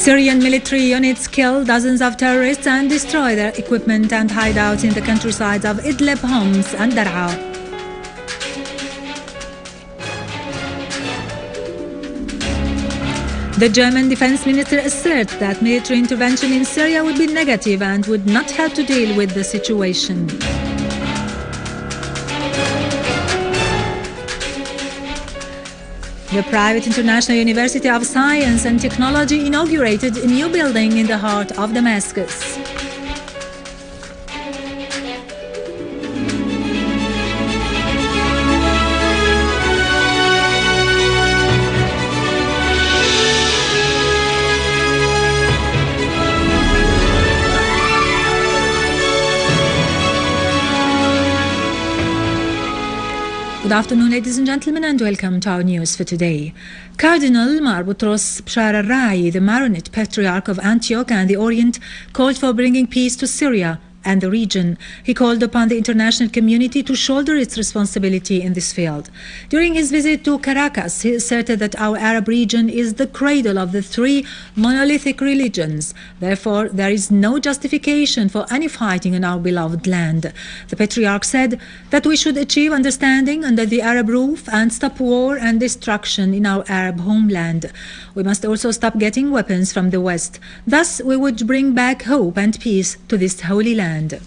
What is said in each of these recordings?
Syrian military units kill dozens of terrorists and destroy their equipment and hideouts in the countrysides of Idlib, Homs and Dar'a. The German defense minister asserts that military intervention in Syria would be negative and would not help to deal with the situation. The private International University of Science and Technology inaugurated a new building in the heart of Damascus. Good afternoon, ladies and gentlemen, and welcome to our news for today. Cardinal Mar Boutros Bshar al-Rai, the Maronite Patriarch of Antioch and the Orient, called for bringing peace to Syria and the region. He called upon the international community to shoulder its responsibility in this field. During his visit to Caracas, he asserted that our Arab region is the cradle of the three monolithic religions. Therefore, there is no justification for any fighting in our beloved land. The Patriarch said that we should achieve understanding under the Arab roof and stop war and destruction in our Arab homeland. We must also stop getting weapons from the West. Thus, we would bring back hope and peace to this holy land. The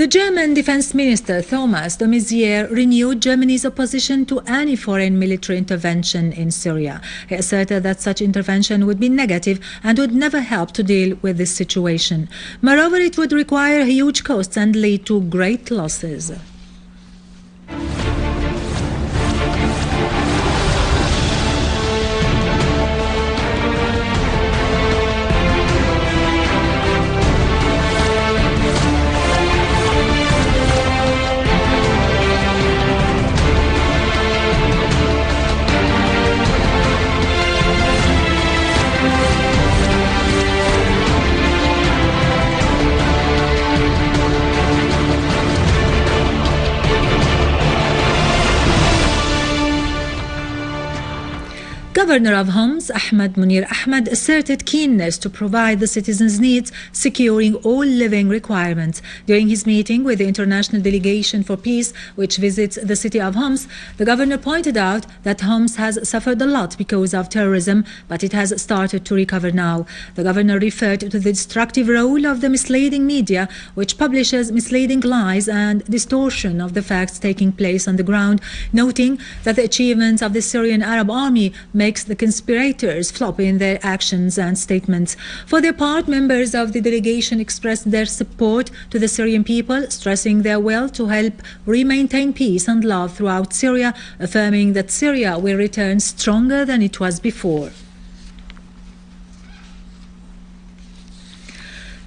German Defense Minister Thomas de Maizière renewed Germany's opposition to any foreign military intervention in Syria. He asserted that such intervention would be negative and would never help to deal with this situation. Moreover, it would require huge costs and lead to great losses. Governor of Homs, Ahmed Munir Ahmed, asserted keenness to provide the citizens' needs, securing all living requirements. During his meeting with the International Delegation for Peace, which visits the city of Homs, the governor pointed out that Homs has suffered a lot because of terrorism, but it has started to recover now. The governor referred to the destructive role of the misleading media, which publishes misleading lies and distortion of the facts taking place on the ground, noting that the achievements of the Syrian Arab Army makes the conspirators flop in their actions and statements. For their part, members of the delegation expressed their support to the Syrian people, stressing their will to help maintain peace and love throughout Syria, affirming that Syria will return stronger than it was before.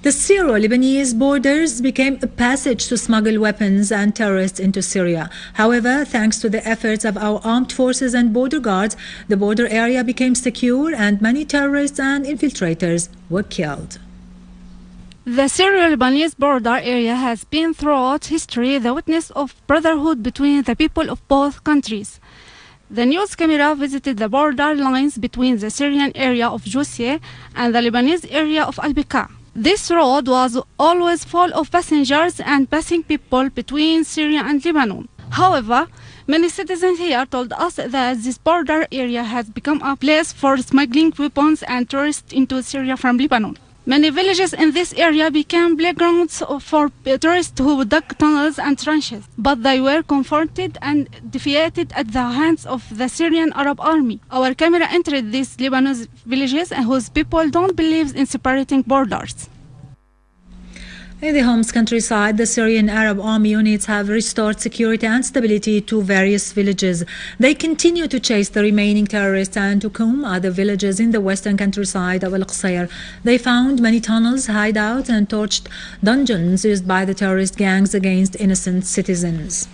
The Syro-Lebanese borders became a passage to smuggle weapons and terrorists into Syria. However, thanks to the efforts of our armed forces and border guards, the border area became secure and many terrorists and infiltrators were killed. The Syro-Lebanese border area has been throughout history the witness of brotherhood between the people of both countries. The news camera visited the border lines between the Syrian area of Joussie and the Lebanese area of Al-Bika. This road was always full of passengers and passing people between Syria and Lebanon. However, many citizens here told us that this border area has become a place for smuggling weapons and tourists into Syria from Lebanon. Many villages in this area became playgrounds for tourists who dug tunnels and trenches, but they were confronted and defeated at the hands of the Syrian Arab Army. Our camera entered these Lebanese villages whose people don't believe in separating borders. In the Homs countryside, the Syrian Arab Army units have restored security and stability to various villages. They continue to chase the remaining terrorists and to comb other villages in the western countryside of Al-Qusayr. They found many tunnels, hideouts and torched dungeons used by the terrorist gangs against innocent citizens.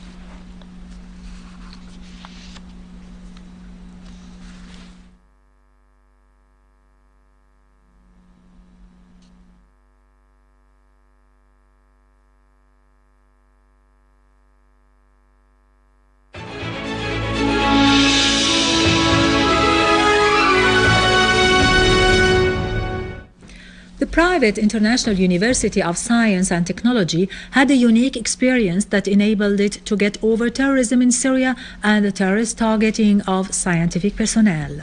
private International University of Science and Technology had a unique experience that enabled it to get over terrorism in Syria and the terrorist targeting of scientific personnel.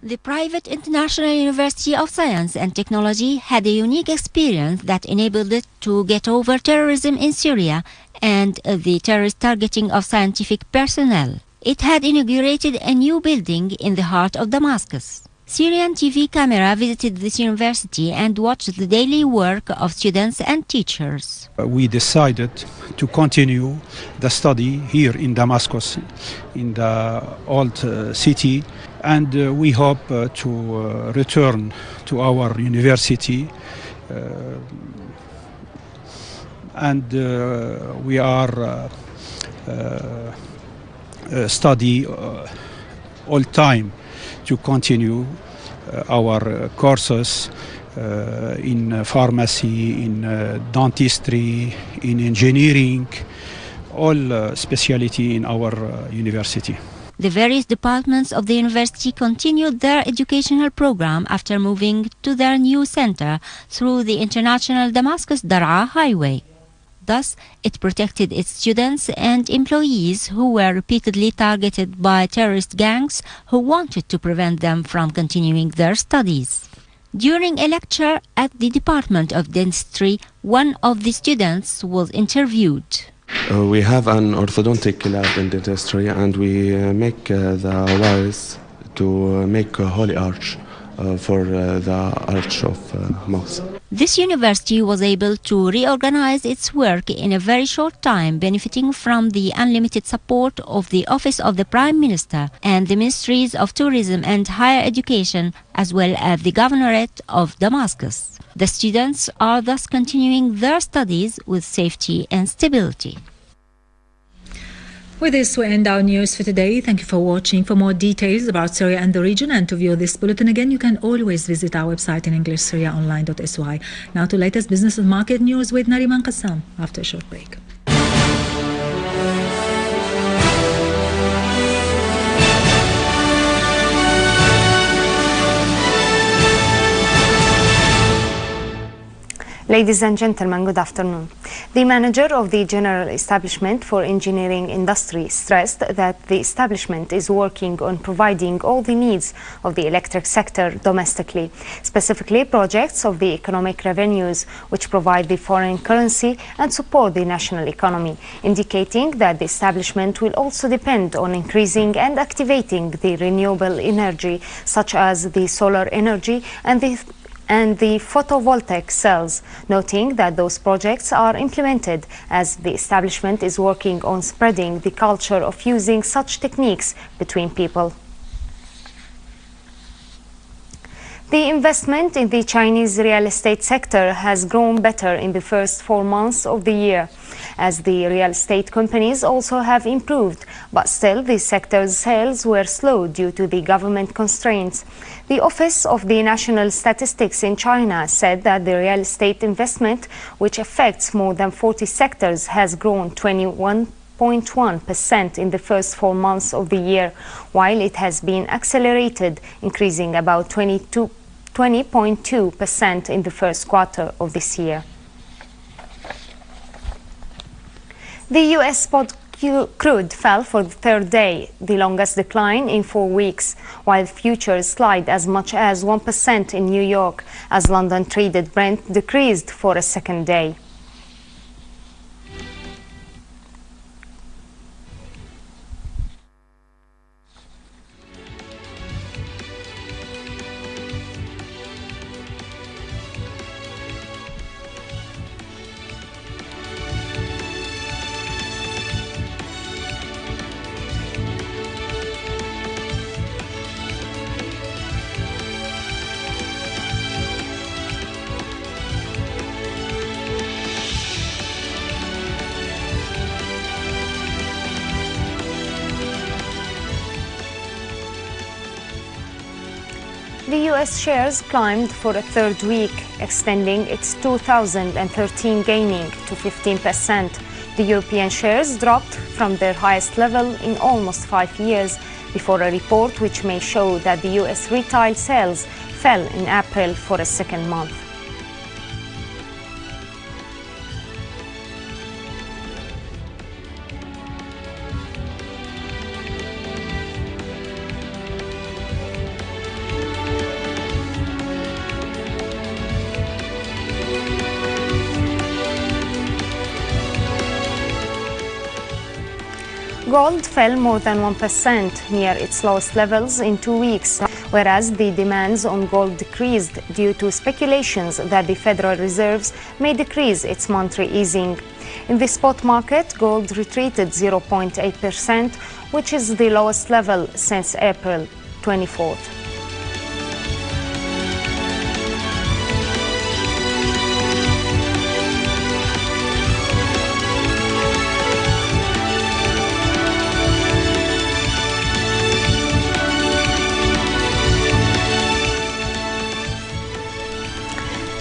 The private International University of Science and Technology had a unique experience that enabled it to get over terrorism in Syria and the terrorist targeting of scientific personnel. It had inaugurated a new building in the heart of Damascus. Syrian TV camera visited this university and watched the daily work of students and teachers. We decided to continue the study here in Damascus, in the old city, and we hope to return to our university and we are study all time to continue our courses in pharmacy, in dentistry, in engineering, all specialty in our university. The various departments of the university continued their educational program after moving to their new center through the international Damascus-Daraa highway. Thus, it protected its students and employees who were repeatedly targeted by terrorist gangs who wanted to prevent them from continuing their studies. During a lecture at the Department of Dentistry, one of the students was interviewed. We have an orthodontic lab in dentistry, and we make the wires to make a holy arch for the arch of mouth. This university was able to reorganize its work in a very short time, benefiting from the unlimited support of the Office of the Prime Minister and the Ministries of Tourism and Higher Education, as well as the Governorate of Damascus. The students are thus continuing their studies with safety and stability. With this, we end our news for today. Thank you for watching. For more details about Syria and the region and to view this bulletin again, you can always visit our website in English, syriaonline.sy. Now to latest business and market news with Nariman Qassam after a short break. Ladies and gentlemen, good afternoon. The manager of the General Establishment for Engineering Industry stressed that the establishment is working on providing all the needs of the electric sector domestically, specifically projects of the economic revenues which provide the foreign currency and support the national economy, indicating that the establishment will also depend on increasing and activating the renewable energy such as the solar energy and the photovoltaic cells, noting that those projects are implemented as the establishment is working on spreading the culture of using such techniques between people. The investment in the Chinese real estate sector has grown better in the first 4 months of the year, as the real estate companies also have improved, but still the sector's sales were slow due to the government constraints. The Office of the National Statistics in China said that the real estate investment, which affects more than 40 sectors, has grown 21.1% in the first 4 months of the year, while it has been accelerated, increasing about 20.2% in the first quarter of this year. The U.S. spot crude fell for the third day, the longest decline in 4 weeks, while futures slide as much as 1% in New York, as London traded Brent decreased for a second day. The U.S. shares climbed for a third week, extending its 2013 gaining to 15%. The European shares dropped from their highest level in almost 5 years before a report which may show that the U.S. retail sales fell in April for a second month. Gold fell more than 1%, near its lowest levels in 2 weeks, whereas the demands on gold decreased due to speculations that the Federal Reserve may decrease its monetary easing. In the spot market, gold retreated 0.8%, which is the lowest level since April 24th.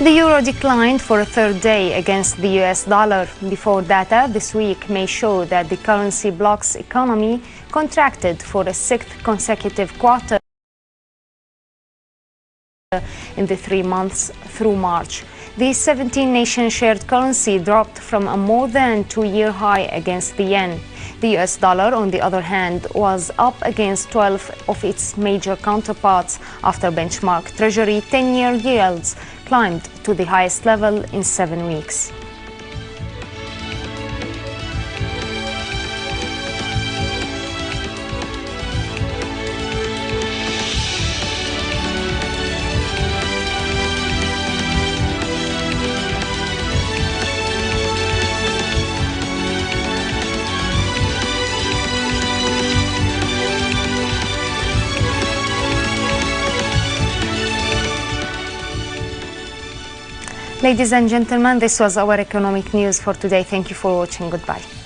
The euro declined for a third day against the US dollar. Before data this week may show that the currency bloc's economy contracted for a sixth consecutive quarter in the 3 months through March. The 17-nation shared currency dropped from a more than 2-year high against the yen. The US dollar, on the other hand, was up against 12 of its major counterparts after benchmark Treasury 10-year yields climbed to the highest level in 7 weeks. Ladies and gentlemen, this was our economic news for today. Thank you for watching. Goodbye.